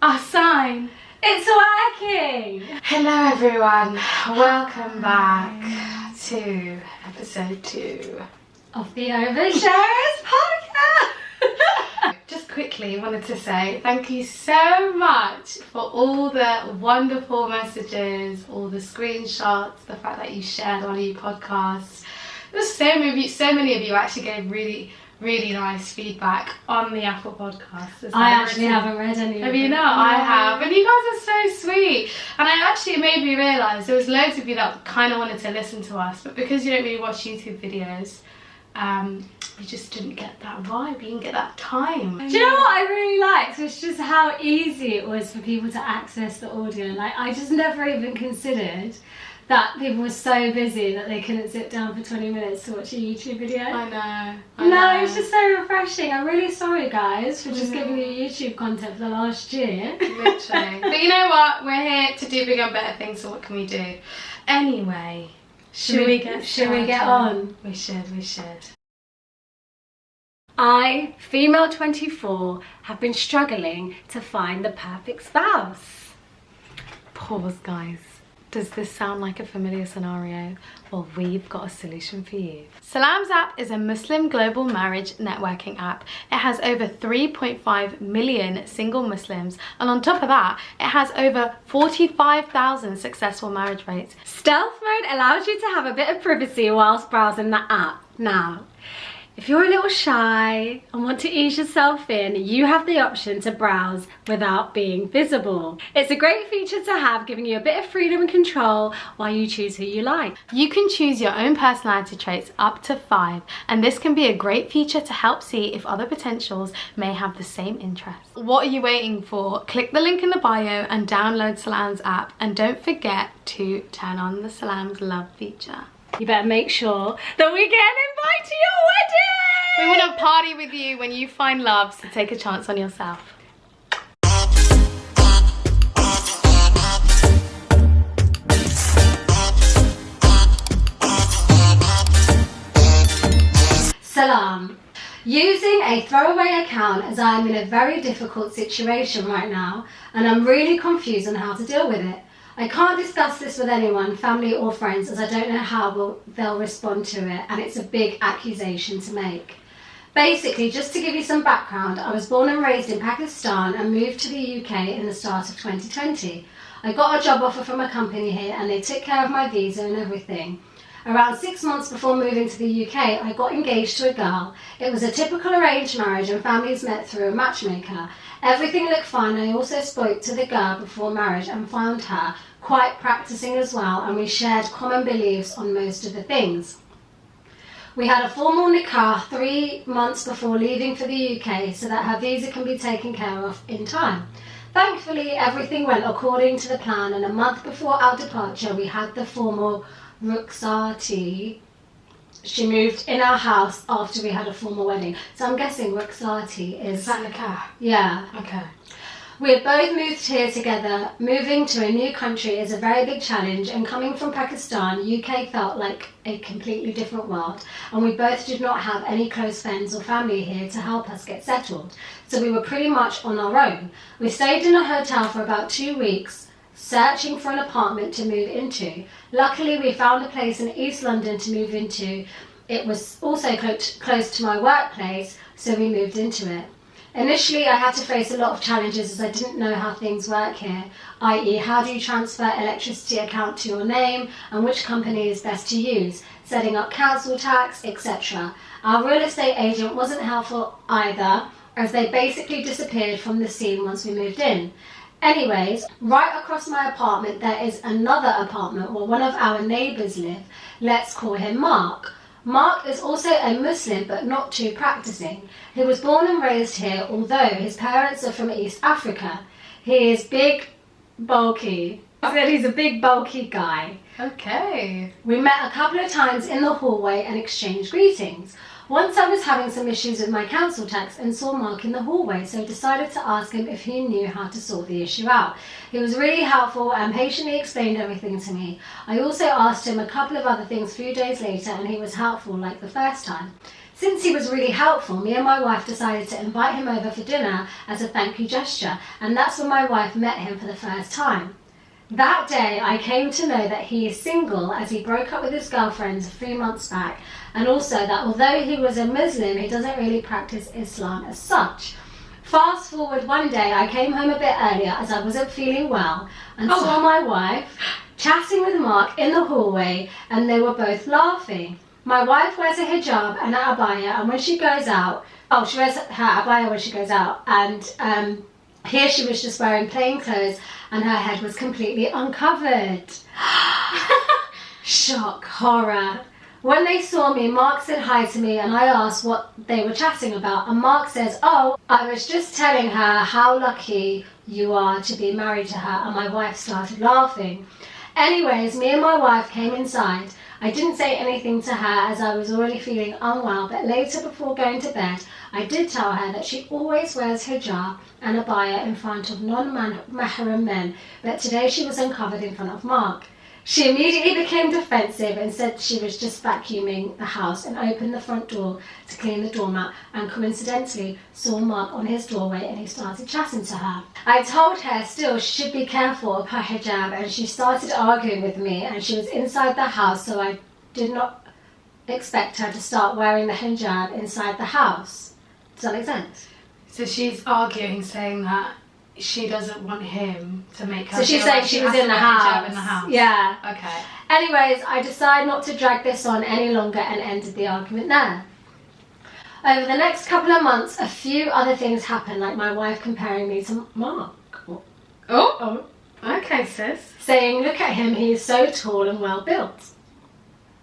Our sign. It's working! Hello everyone, welcome back to episode 2 of the Oversharers podcast. Just quickly wanted to say thank you so much for all the wonderful messages, all the screenshots, the fact that you shared on your podcast. There's so many of you actually gave really nice feedback on the Apple podcast. I actually haven't read any. Have you not? No. I have, and you guys are so sweet. And it made me realise there was loads of you that kind of wanted to listen to us, but because you don't really watch YouTube videos, you just didn't get that vibe, you didn't get that time. Do you know what I really liked? Was just how easy it was for people to access the audio. Like, I just never even considered that people were so busy that they couldn't sit down for 20 minutes to watch a YouTube video. I know. No, it's just so refreshing. I'm really sorry, guys, for just giving you YouTube content for the last year. Literally. But you know what? We're here to do bigger and better things, so what can we do? Anyway, should we get on? We should. I, female 24, have been struggling to find the perfect spouse. Pause, guys. Does this sound like a familiar scenario? Well, we've got a solution for you. Salam's app is a Muslim global marriage networking app. It has over 3.5 million single Muslims, and on top of that, it has over 45,000 successful marriage rates. Stealth mode allows you to have a bit of privacy whilst browsing the app. Now, if you're a little shy and want to ease yourself in, you have the option to browse without being visible. It's a great feature to have, giving you a bit of freedom and control while you choose who you like. You can choose your own personality traits up to 5, and this can be a great feature to help see if other potentials may have the same interests. What are you waiting for? Click the link in the bio and download Salam's app, and don't forget to turn on the Salam's love feature. You better make sure that we get an invite to your wedding! We want to party with you when you find love, so take a chance on yourself. Salam. Using a throwaway account, as I am in a very difficult situation right now and I'm really confused on how to deal with it. I can't discuss this with anyone, family or friends, as I don't know how they'll respond to it, and it's a big accusation to make. Basically, just to give you some background, I was born and raised in Pakistan and moved to the UK in the start of 2020. I got a job offer from a company here and they took care of my visa and everything. Around 6 months before moving to the UK, I got engaged to a girl. It was a typical arranged marriage and families met through a matchmaker. Everything looked fine. I also spoke to the girl before marriage and found her quite practicing as well, and we shared common beliefs on most of the things. We had a formal nikah 3 months before leaving for the UK so that her visa can be taken care of in time. Thankfully, everything went according to the plan, and a month before our departure, we had the formal rukhsati. She moved in our house after we had a formal wedding. So I'm guessing rukhsati is that nikah? Yeah. Okay. We had both moved here together. Moving to a new country is a very big challenge, and coming from Pakistan, UK felt like a completely different world, and we both did not have any close friends or family here to help us get settled, so we were pretty much on our own. We stayed in a hotel for about 2 weeks, searching for an apartment to move into. Luckily, we found a place in East London to move into. It was also close to my workplace, so we moved into it. Initially, I had to face a lot of challenges as I didn't know how things work here, i.e. how do you transfer electricity account to your name and which company is best to use, setting up council tax, etc. Our real estate agent wasn't helpful either, as they basically disappeared from the scene once we moved in. Anyways, right across my apartment there is another apartment where one of our neighbours live. Let's call him Mark. Mark is also a Muslim but not too practicing. He was born and raised here, although his parents are from East Africa. He is big, bulky. I said he's a big, bulky guy. Okay. We met a couple of times in the hallway and exchanged greetings. Once I was having some issues with my council tax and saw Mark in the hallway, so I decided to ask him if he knew how to sort the issue out. He was really helpful and patiently explained everything to me. I also asked him a couple of other things a few days later, and he was helpful like the first time. Since he was really helpful, me and my wife decided to invite him over for dinner as a thank you gesture, and that's when my wife met him for the first time. That day, I came to know that he is single as he broke up with his girlfriend a few months back, and also that although he was a Muslim, he doesn't really practice Islam as such. Fast forward one day, I came home a bit earlier as I wasn't feeling well and saw my wife chatting with Mark in the hallway, and they were both laughing. My wife wears a hijab and an abaya, and when she goes out, she wears her abaya when she goes out, and here she was just wearing plain clothes and her head was completely uncovered. Shock, horror. When they saw me, Mark said hi to me and I asked what they were chatting about, and Mark says, "Oh, I was just telling her how lucky you are to be married to her," and my wife started laughing. Anyways, me and my wife came inside. I didn't say anything to her as I was already feeling unwell, but later before going to bed, I did tell her that she always wears hijab and abaya in front of non-mahram men, but today she was uncovered in front of Mark. She immediately became defensive and said she was just vacuuming the house and opened the front door to clean the doormat, and coincidentally saw Mark on his doorway and he started chatting to her. I told her still she should be careful of her hijab, and she started arguing with me, and she was inside the house, so I did not expect her to start wearing the hijab inside the house. Does that make sense? So she's arguing, saying that she doesn't want him to make her. So she's saying she was in the house. Yeah. Okay. Anyways, I decided not to drag this on any longer and ended the argument there. Over the next couple of months, a few other things happened, like my wife comparing me to Mark. Oh. Okay, sis. Saying, "Look at him, he is so tall and well built."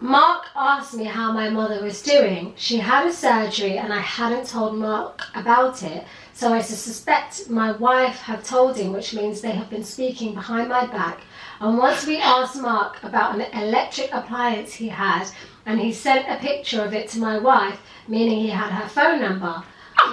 Mark asked me how my mother was doing. She had a surgery and I hadn't told Mark about it, so I suspect my wife had told him, which means they have been speaking behind my back. And once we asked Mark about an electric appliance he had, and he sent a picture of it to my wife, meaning he had her phone number.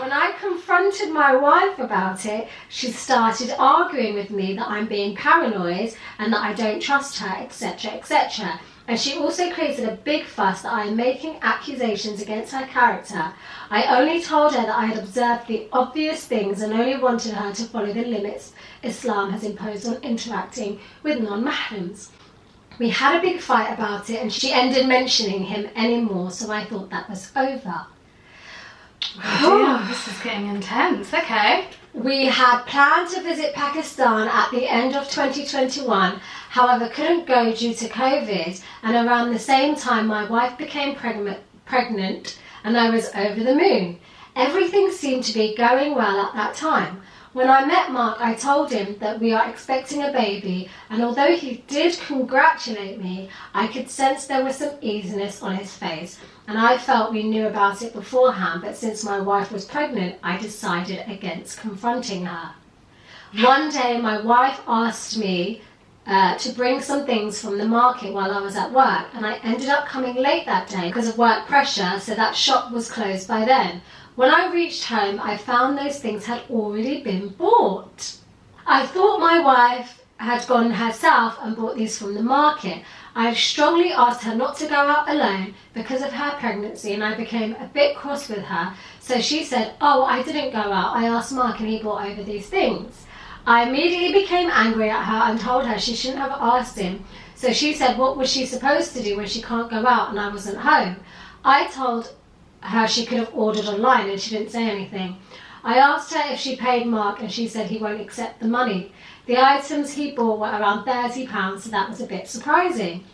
When I confronted my wife about it, she started arguing with me that I'm being paranoid and that I don't trust her, etc., etc. And she also created a big fuss that I am making accusations against her character. I only told her that I had observed the obvious things and only wanted her to follow the limits Islam has imposed on interacting with non-mahrams. We had a big fight about it and she ended mentioning him anymore, so I thought that was over. Oh dear, this is getting intense. Okay. We had planned to visit Pakistan at the end of 2021, however couldn't go due to COVID, and around the same time my wife became pregnant and I was over the moon. Everything seemed to be going well at that time. When I met Mark, I told him that we are expecting a baby, and although he did congratulate me, I could sense there was some easiness on his face, and I felt we knew about it beforehand, but since my wife was pregnant, I decided against confronting her. One day, my wife asked me to bring some things from the market while I was at work, and I ended up coming late that day because of work pressure, so that shop was closed by then. When I reached home, I found those things had already been bought. I thought my wife had gone herself and bought these from the market. I strongly asked her not to go out alone because of her pregnancy, and I became a bit cross with her. So she said, "Oh, I didn't go out. I asked Mark and he bought over these things." I immediately became angry at her and told her she shouldn't have asked him. So she said, what was she supposed to do when she can't go out and I wasn't home? I told her she could have ordered online and she didn't say anything. I asked her if she paid Mark and she said he won't accept the money. The items he bought were around £30, so that was a bit surprising.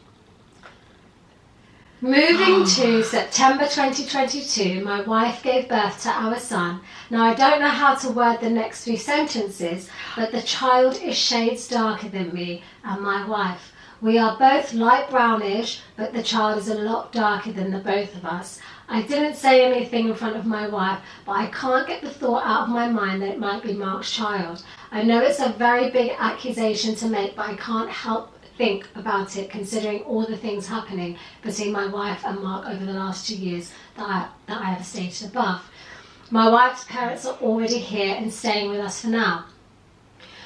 Moving to September 2022, my wife gave birth to our son. Now I don't know how to word the next few sentences, but the child is shades darker than me and my wife. We are both light brownish, but the child is a lot darker than the both of us. I didn't say anything in front of my wife, but I can't get the thought out of my mind that it might be Mark's child. I know it's a very big accusation to make, but I can't help think about it considering all the things happening between my wife and Mark over the last 2 years that I have stated above. My wife's parents are already here and staying with us for now.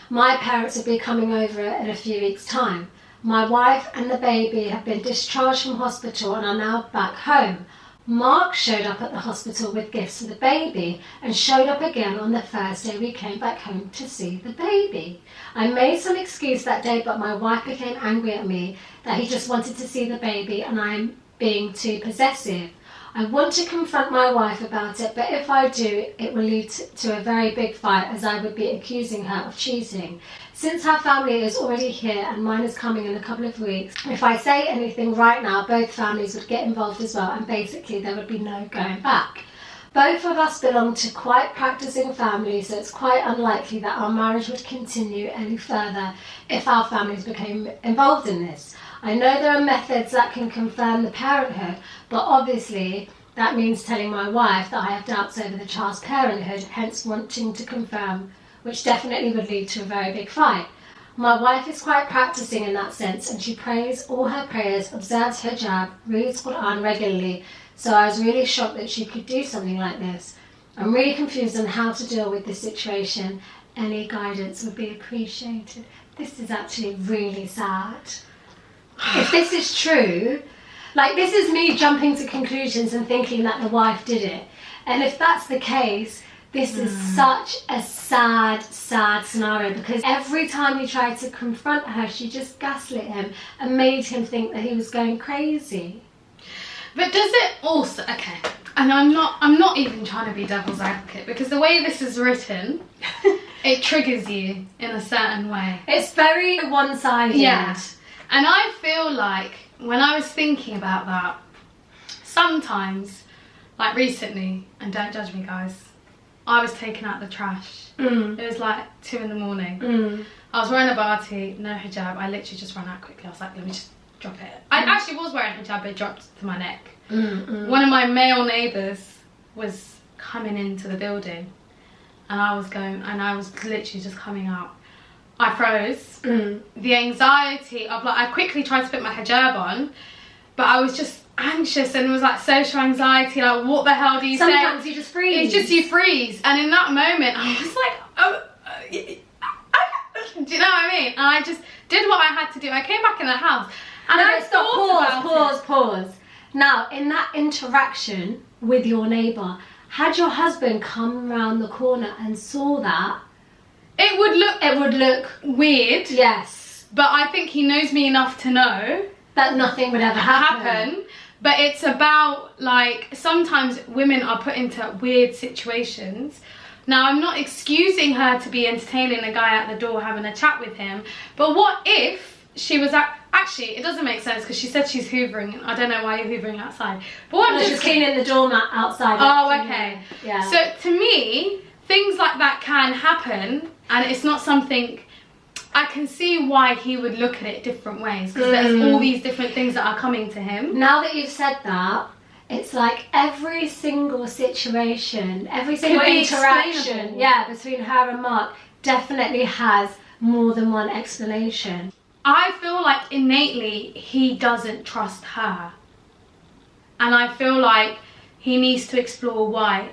My parents will be coming over in a few weeks' time. My wife and the baby have been discharged from hospital and are now back home. Mark showed up at the hospital with gifts for the baby and showed up again on the Thursday we came back home to see the baby. I made some excuse that day, but my wife became angry at me that he just wanted to see the baby and I'm being too possessive. I want to confront my wife about it, but if I do, it will lead to a very big fight, as I would be accusing her of cheating. Since her family is already here and mine is coming in a couple of weeks, if I say anything right now, both families would get involved as well, and basically there would be no going back. Both of us belong to quite practicing families, so it's quite unlikely that our marriage would continue any further if our families became involved in this. I know there are methods that can confirm the parenthood, but obviously that means telling my wife that I have doubts over the child's parenthood, hence wanting to confirm, which definitely would lead to a very big fight. My wife is quite practicing in that sense, and she prays all her prayers, observes hijab, reads Quran regularly, so I was really shocked that she could do something like this. I'm really confused on how to deal with this situation. Any guidance would be appreciated. This is actually really sad. If this is true, like, this is me jumping to conclusions and thinking that the wife did it. And if that's the case, this is such a sad, sad scenario, because every time he tried to confront her, she just gaslit him and made him think that he was going crazy. But does it also, okay, and I'm not even trying to be devil's advocate, because the way this is written, it triggers you in a certain way. It's very one-sided. Yeah. And I feel like when I was thinking about that, sometimes, like recently, and don't judge me guys, I was taking out the trash. It was like 2 a.m. I was wearing a bati, no hijab. I literally just ran out quickly. I was like, let me just drop it. I actually was wearing a hijab, but it dropped to my neck. One of my male neighbours was coming into the building, and I was literally just coming out. I froze. The anxiety of, like, I quickly tried to put my hijab on, but I was just anxious, and it was like social anxiety, like, what the hell do you say? Sometimes you just freeze. It's just you freeze. And in that moment, I was like, do you know what I mean? And I just did what I had to do. I came back in the house and I stop, pause. Now, in that interaction with your neighbour, had your husband come around the corner and saw that, it would look weird. Yes. But I think he knows me enough to know that nothing would ever happen. But it's about, like, sometimes women are put into weird situations. Now, I'm not excusing her to be entertaining a guy at the door having a chat with him, but what if she was actually, it doesn't make sense, because she said she's hoovering. I don't know why you're hoovering outside. But what she's cleaning the doormat outside. Oh, okay. Yeah. So to me, things like that can happen, and it's not something, I can see why he would look at it different ways, because there's all these different things that are coming to him. Now that you've said that, it's like every single situation, every single interaction, between her and Mark definitely has more than one explanation. I feel like innately he doesn't trust her, and I feel like he needs to explore why.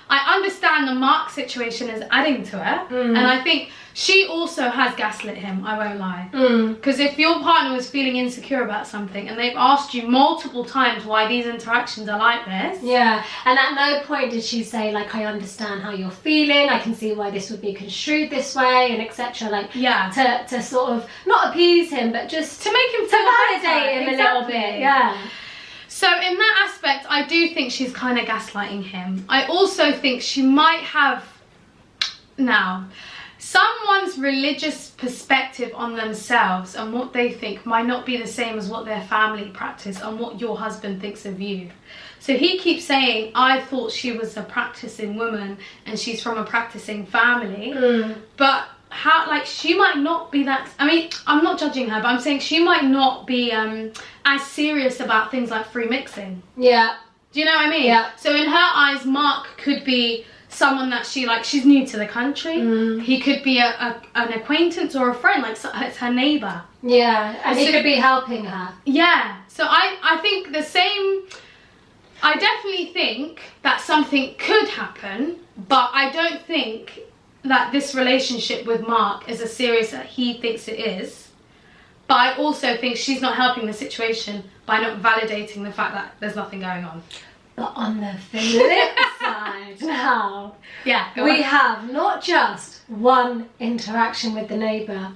I understand the Mark situation is adding to it, and I think she also has gaslit him, I won't lie. Because if your partner was feeling insecure about something and they've asked you multiple times why these interactions are like this. Yeah, and at no point did she say, like, I understand how you're feeling, I can see why this would be construed this way, and etc. Like, to sort of, not appease him, but just to make him feel validate him a little bit. Yeah. So in that aspect, I do think she's kind of gaslighting him. I also think she might have, now, someone's religious perspective on themselves and what they think might not be the same as what their family practice and what your husband thinks of you. So he keeps saying, I thought she was a practicing woman and she's from a practicing family. But how, like, she might not be that, I mean, I'm not judging her, but I'm saying she might not be as serious about things like free mixing. Yeah. Do you know what I mean? Yeah. So in her eyes, Mark could be someone that she's new to the country. He could be an acquaintance or a friend, like it's her neighbour. Yeah, and he could be helping her. Yeah, so I think the same, I definitely think that something could happen, but I don't think that this relationship with Mark is as serious as he thinks it is. But I also think she's not helping the situation by not validating the fact that there's nothing going on. But on the flip side now, we have not just one interaction with the neighbour,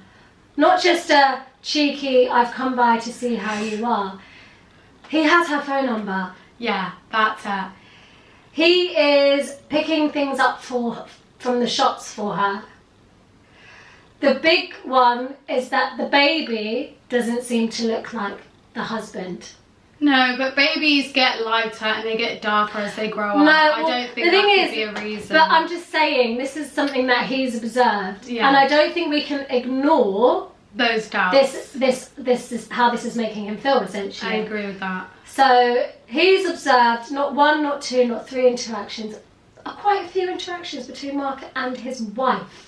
not just a cheeky, I've come by to see how you are. He has her phone number. Yeah, that's it. He is picking things up from the shops for her. The big one is that the baby doesn't seem to look like the husband. No, but babies get lighter and they get darker as they grow up. No, I don't think that could be a reason. But I'm just saying, this is something that he's observed. Yeah. And I don't think we can ignore those doubts. This is how this is making him feel, essentially. I agree with that. So he's observed not one, not two, not three interactions, quite a few interactions between Mark and his wife.